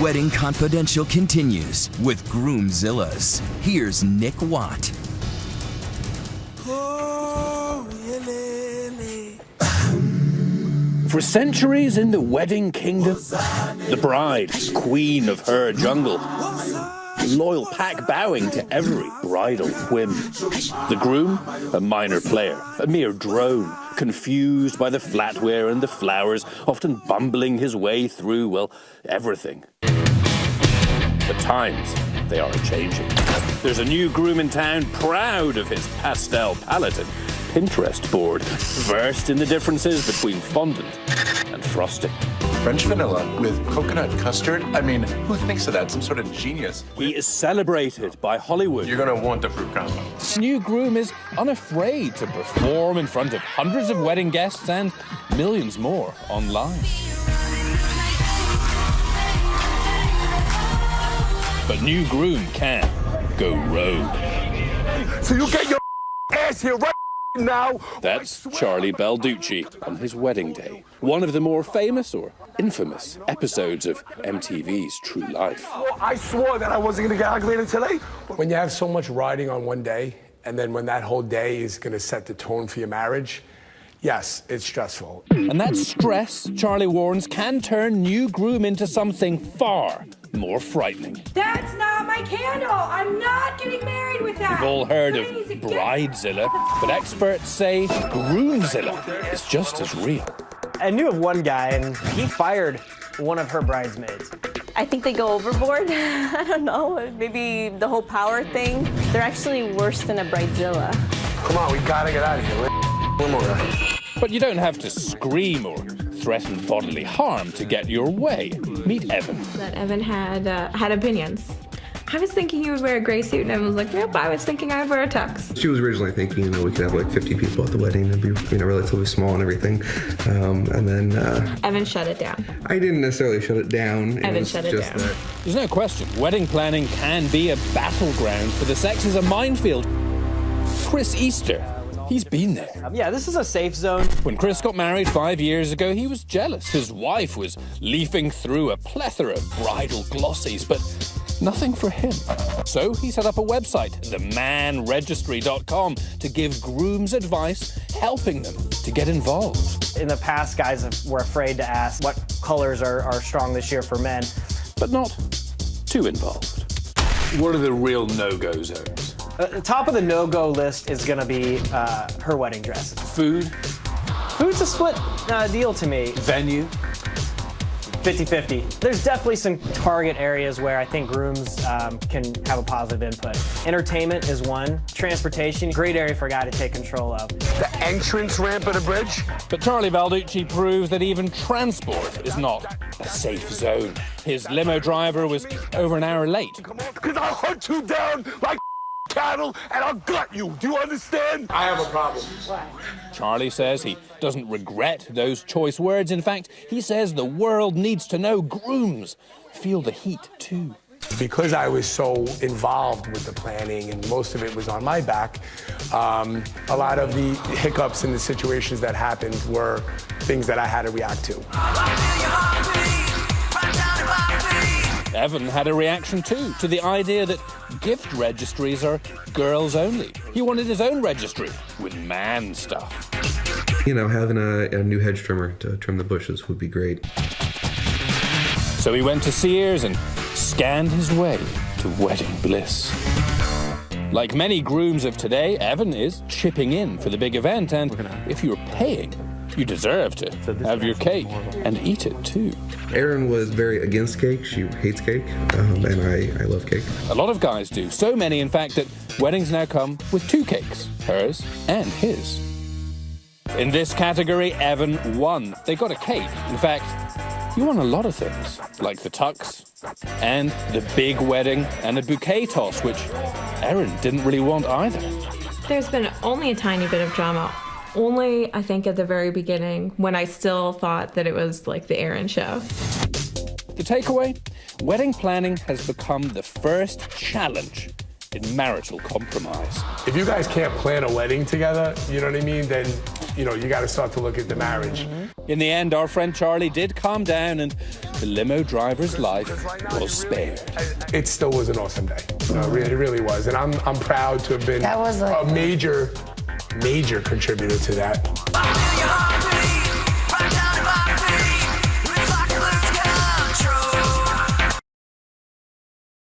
Wedding Confidential continues with Groomzillas. Here's Nick Watt. For centuries in the wedding kingdom, the bride, queen of her jungle, loyal pack bowing to every bridal whim. The groom, a minor player, a mere drone, confused by the flatware and the flowers, often bumbling his way through, well, everything. But times, they are a-changing. There's a new groom in town, proud of his pastel palette and Pinterest board, versed in the differences between fondant and frosting. French vanilla with coconut custard? I mean, who thinks of that? Some sort of genius. He is celebrated by Hollywood. You're gonna want the fruit combo. New groom is unafraid to perform in front of hundreds of wedding guests and millions more online. But new groom can go rogue. So you get your ass here right now. That's Charlie Balducci on his wedding day. One of the more famous or infamous episodes of MTV's True Life. I swore that I wasn't gonna get ugly today. When you have so much riding on one day, and then when that whole day is gonna set the tone for your marriage, yes, it's stressful. And that stress, Charlie warns, can turn new groom into something far more frightening. That's not my candle. I'm not getting married with that. We've all heard of Bridezilla, but experts say Groomzilla is just as real. I knew of one guy, and he fired one of her bridesmaids. I think they go overboard. I don't know, maybe the whole power thing. They're actually worse than a Bridezilla. Come on, we gotta get out of here. One more guy. But you don't have to scream or threaten bodily harm to get your way. Meet Evan. That Evan had opinions. I was thinking he would wear a gray suit, and Evan was like, nope, I was thinking I'd wear a tux. She was originally thinking, we could have like 50 people at the wedding. It'd be, relatively small and everything. And then... Evan shut it down. I didn't necessarily shut it down. Evan shut it down. There's no question. Wedding planning can be a battleground for the sexes, a minefield. Chris Easter, he's been there. Yeah, this is a safe zone. When Chris got married 5 years ago, he was jealous. His wife was leafing through a plethora of bridal glossies, but nothing for him. So he set up a website, themanregistry.com, to give grooms advice, helping them to get involved. In the past, guys were afraid to ask what colors are strong this year for men. But not too involved. What are the real no-go zones? The top of the no-go list is going to be her wedding dress. Food? Food's a split deal to me. Venue? 50-50. There's definitely some target areas where I think grooms can have a positive input. Entertainment is one. Transportation, great area for a guy to take control of. The entrance ramp of the bridge. But Charlie Balducci proves that even transport is not a safe zone. His limo driver was over an hour late. Because I'll hunt you down like cattle and I'll gut you. Do you understand? I have a problem. Charlie says he doesn't regret those choice words. In fact, he says the world needs to know grooms feel the heat too. Because I was so involved with the planning and most of it was on my back, a lot of the hiccups and the situations that happened were things that I had to react to. Evan had a reaction too to the idea that gift registries are girls only. He wanted his own registry with man stuff. Having a new hedge trimmer to trim the bushes would be great. So he went to Sears and scanned his way to wedding bliss. Like many grooms of today, Evan is chipping in for the big event, and if you're paying, you deserve to have your cake and eat it too. Erin was very against cake. She hates cake, and I love cake. A lot of guys do. So many, in fact, that weddings now come with two cakes, hers and his. In this category, Evan won. They got a cake. In fact, he won a lot of things, like the tux and the big wedding and a bouquet toss, which Erin didn't really want either. There's been only a tiny bit of drama. Only, I think, at the very beginning, when I still thought that it was like the Erin show. The takeaway? Wedding planning has become the first challenge in marital compromise. If you guys can't plan a wedding together, you know what I mean, then, you got to start to look at the marriage. In the end, our friend Charlie did calm down and the limo driver's life was spared. It still was an awesome day. It really was. And I'm proud to have been That was a major contributor to that.